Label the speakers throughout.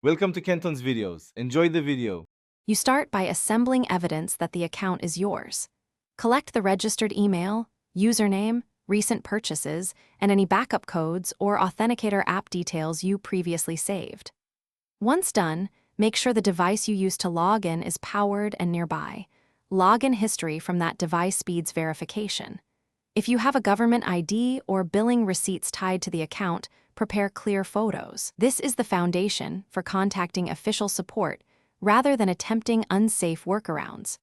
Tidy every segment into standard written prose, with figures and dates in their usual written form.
Speaker 1: Welcome to Kenton's videos. Enjoy the video.
Speaker 2: You start by assembling evidence that the account is yours. Collect the registered email, username, recent purchases, and any backup codes or authenticator app details you previously saved. Once done, make sure the device you used to log in is powered and nearby. Login history from that device speeds verification. If you have a government ID or billing receipts tied to the account, prepare clear photos. This is the foundation for contacting official support rather than attempting unsafe workarounds.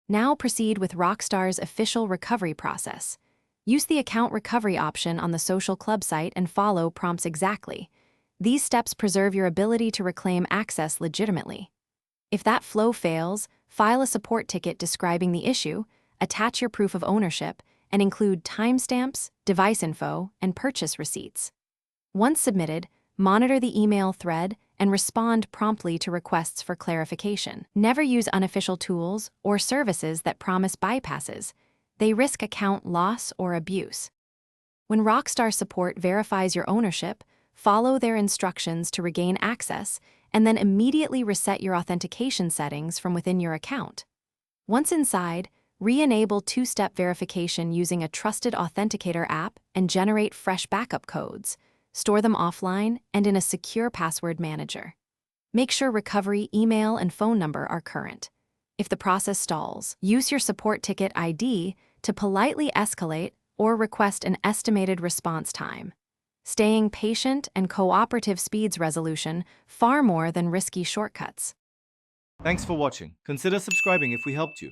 Speaker 2: Now proceed with Rockstar's official recovery process. Use the account recovery option on the Social Club site and follow prompts exactly. These steps preserve your ability to reclaim access legitimately. If that flow fails, file a support ticket describing the issue, attach your proof of ownership, and include timestamps, device info, and purchase receipts. Once submitted, monitor the email thread and respond promptly to requests for clarification. Never use unofficial tools or services that promise bypasses. They risk account loss or abuse. When Rockstar Support verifies your ownership, follow their instructions to regain access, and then immediately reset your authentication settings from within your account. Once inside, re-enable two-step verification using a trusted authenticator app and generate fresh backup codes. Store them offline and in a secure password manager. Make sure recovery email and phone number are current. If the process stalls, use your support ticket ID to politely escalate or request an estimated response time. Staying patient and cooperative speeds resolution far more than risky shortcuts.
Speaker 1: Thanks for watching. Consider subscribing if we helped you.